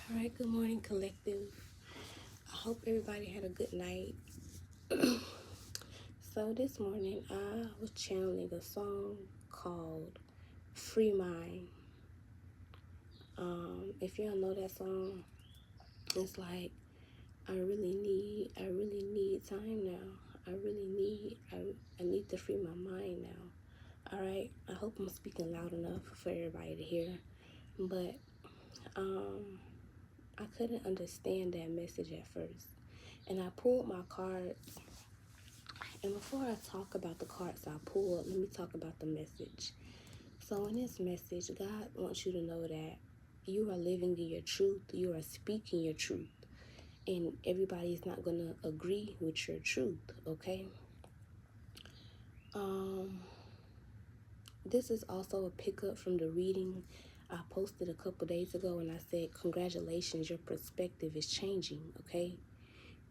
All right, good morning, collective. I hope everybody had a good night. So, this morning I was channeling a song called Free Mind. If you don't know that song, it's like I really need time now. I need to free my mind now. All right, I hope I'm speaking loud enough for everybody to hear, but um, I couldn't understand that message at first. And I pulled my cards. And before I talk about the cards I pulled, let me talk about the message. So, in this message, God wants you to know that you are living in your truth, you are speaking your truth, and everybody is not going to agree with your truth, okay? Um, this is also a pickup from the reading I posted a couple days ago, and I said, congratulations, your perspective is changing, okay?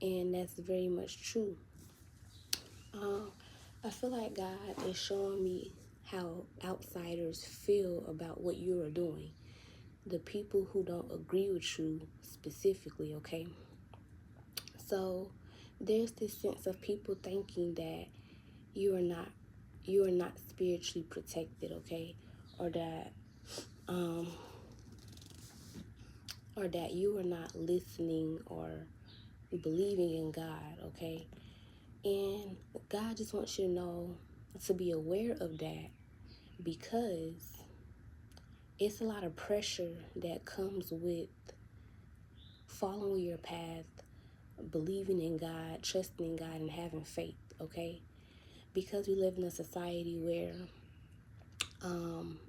And that's very much true. I feel like God is showing me how outsiders feel about what you are doing. The people who don't agree with you specifically, okay? So there's this sense of people thinking that you are not you are not spiritually protected, okay? Or that um or that you are not listening or believing in God, okay? And God just wants you to know to be aware of that, because it's a lot of pressure that comes with following your path, believing in God, trusting in God, and having faith, okay? Because we live in a society where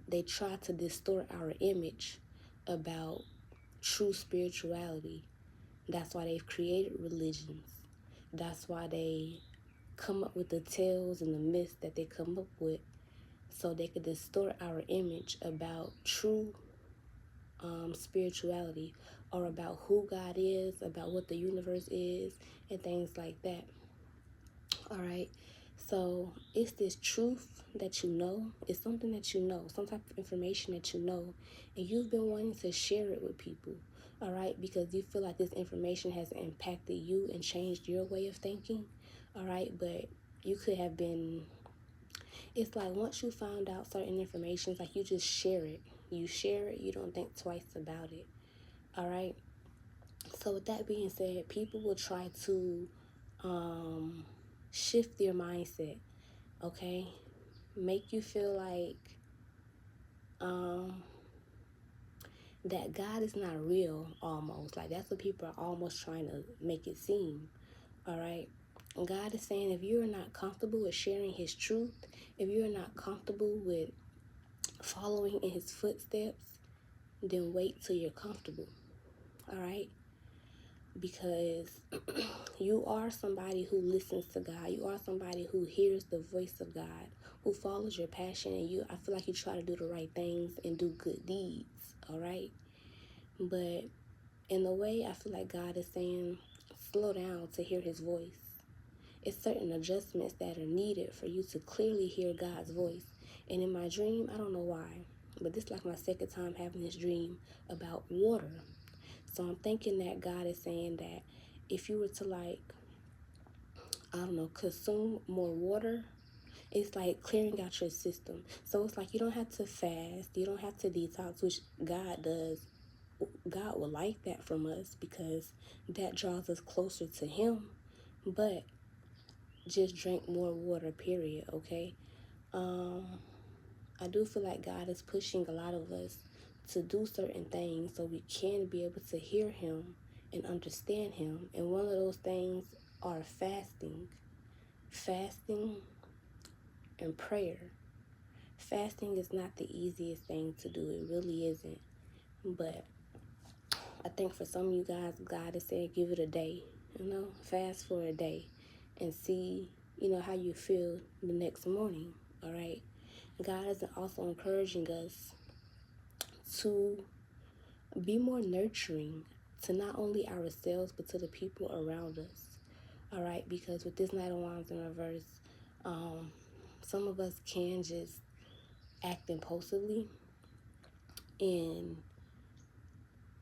they try to distort our image about true spirituality. That's why they've created religions. That's why they come up with the tales and the myths that they come up with, so they could distort our image about true spirituality, or about who God is, about what the universe is, and things like that. All right. So it's this truth that you know. It's something that you know, some type of information that you know, and you've been wanting to share it with people. All right, because you feel like this information has impacted you and changed your way of thinking. All right, but you could have been. It's like once you found out certain information, it's like you just share it. You share it. You don't think twice about it. All right. So with that being said, people will try to shift your mindset, okay? Make you feel like that God is not real, almost. Like that's what people are almost trying to make it seem, all right? And God is saying if you're not comfortable with sharing his truth, if you're not comfortable with following in his footsteps, then wait till you're comfortable, all right? Because you are somebody who listens to God. You are somebody who hears the voice of God, who follows your passion, and I feel like you try to do the right things and do good deeds, all right? But in a way, I feel like God is saying, slow down to hear his voice. It's certain adjustments that are needed for you to clearly hear God's voice. And in my dream, I don't know why, but this is like my second time having this dream about water. So I'm thinking that God is saying that if you were to, like, I don't know, consume more water, it's like clearing out your system. So it's like you don't have to fast, you don't have to detox, which God does. God would like that from us because that draws us closer to him. But just drink more water, period, okay? I do feel like God is pushing a lot of us to do certain things so we can be able to hear him and understand him. And one of those things are fasting and prayer. Fasting is not the easiest thing to do. It really isn't. But I think for some of you guys, God is saying give it a day. Fast for a day and see, how you feel the next morning. All right. God is also encouraging us to be more nurturing to not only ourselves but to the people around us. All right, because with this Knight of Wands in reverse, some of us can just act impulsively, and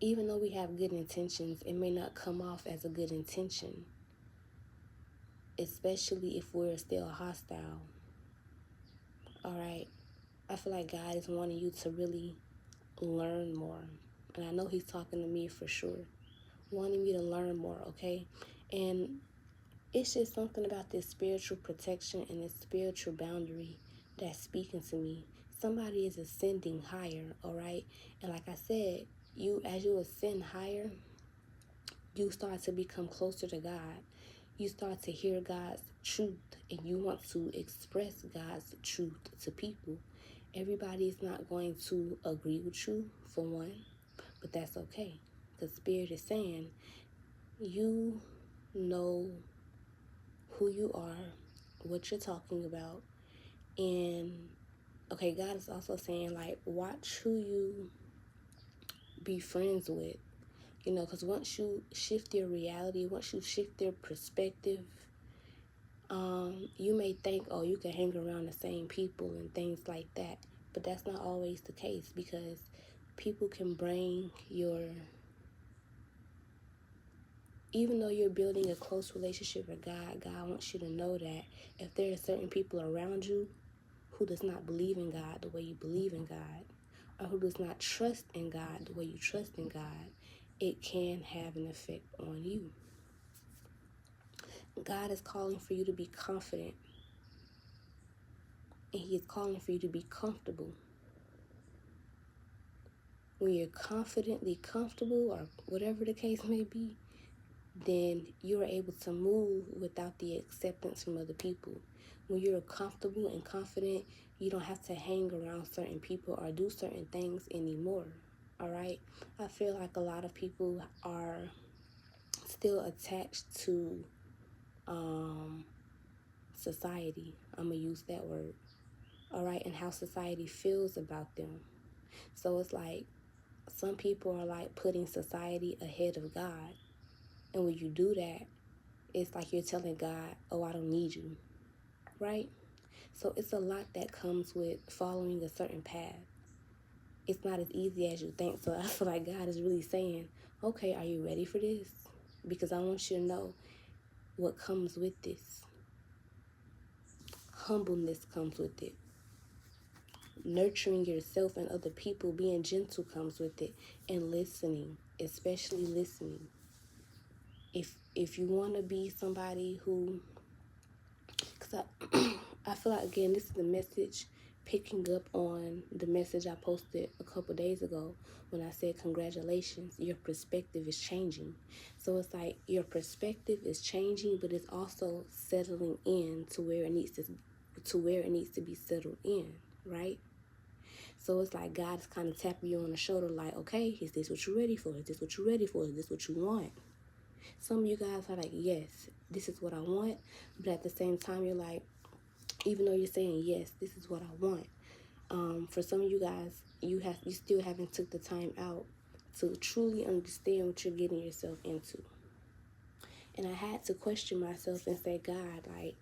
even though we have good intentions, it may not come off as a good intention, especially if we're still hostile. All right. I feel like God is wanting you to really learn more. And I know he's talking to me for sure. Wanting me to learn more, okay? And it's just something about this spiritual protection and this spiritual boundary that's speaking to me. Somebody is ascending higher, all right? And like I said, as you ascend higher, you start to become closer to God. You start to hear God's truth, and you want to express God's truth to people. Everybody is not going to agree with you, for one, but that's okay. Because Spirit is saying, you know who you are, what you're talking about, and okay, God is also saying, like, watch who you be friends with. Because once you shift your reality, once you shift your perspective, you may think, oh, you can hang around the same people and things like that. But that's not always the case, because people can bring even though you're building a close relationship with God, God wants you to know that if there are certain people around you who does not believe in God the way you believe in God, or who does not trust in God the way you trust in God, it can have an effect on you. God is calling for you to be confident, and he is calling for you to be comfortable. When you're confidently comfortable, or whatever the case may be, then you're able to move without the acceptance from other people. When you're comfortable and confident, you don't have to hang around certain people or do certain things anymore. All right? I feel like a lot of people are still attached to society. I'm going to use that word. All right? And how society feels about them. So it's like some people are like putting society ahead of God. And when you do that, it's like you're telling God, oh, I don't need you, right? So it's a lot that comes with following a certain path. It's not as easy as you think. So I feel like God is really saying, okay, are you ready for this? Because I want you to know what comes with this. Humbleness comes with it. Nurturing yourself and other people, being gentle comes with it. And listening, especially listening. If you want to be somebody who, because I feel like, again, this is the message picking up on the message I posted a couple days ago when I said, congratulations, your perspective is changing. So it's like your perspective is changing, but it's also settling in to where it needs to be settled in, right? So it's like God is kind of tapping you on the shoulder like, okay, is this what you're ready for? Is this what you're ready for? Is this what you want? Some of you guys are like, yes, this is what I want. But at the same time, you're like, even though you're saying, yes, this is what I want. For some of you guys, you still haven't took the time out to truly understand what you're getting yourself into. And I had to question myself and say, God, like,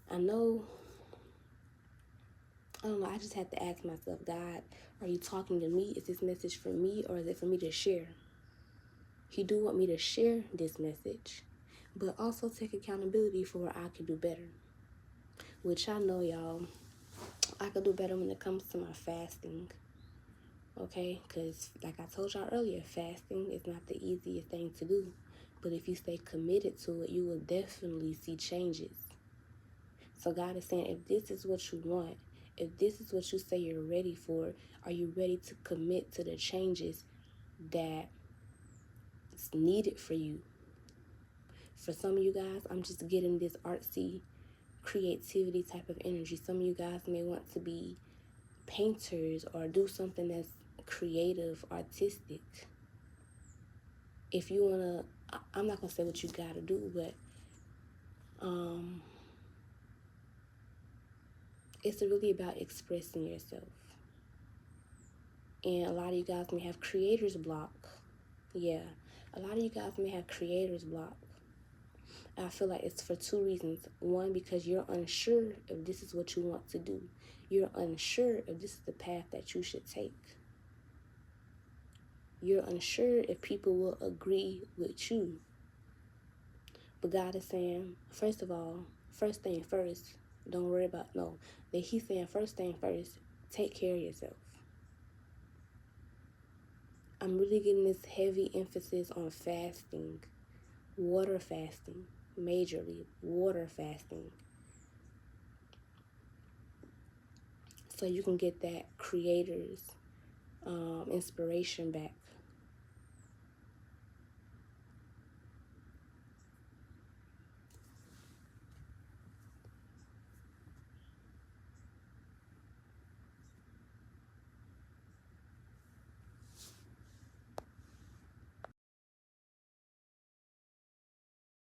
I don't know, I just had to ask myself, God, are you talking to me? Is this message for me, or is it for me to share? He do want me to share this message, but also take accountability for what I can do better. Which I know, y'all, I could do better when it comes to my fasting. Okay? Because like I told y'all earlier, fasting is not the easiest thing to do. But if you stay committed to it, you will definitely see changes. So God is saying, if this is what you want, if this is what you say you're ready for, are you ready to commit to the changes that is needed for you? For some of you guys, I'm just getting this artsy creativity type of energy. Some of you guys may want to be painters or do something that's creative, artistic. If you want to, I'm not going to say what you got to do, but it's really about expressing yourself. And a lot of you guys may have creator's block. Yeah, a lot of you guys may have creator's block. I feel like it's for two reasons. One, because you're unsure if this is what you want to do. You're unsure if this is the path that you should take. you're unsure if people will agree with you. But God is saying, first of all, first thing first, don't worry about, no. That He's saying, first thing first, take care of yourself. I'm really getting this heavy emphasis on fasting, water fasting, majorly water fasting. So you can get that creator's inspiration back.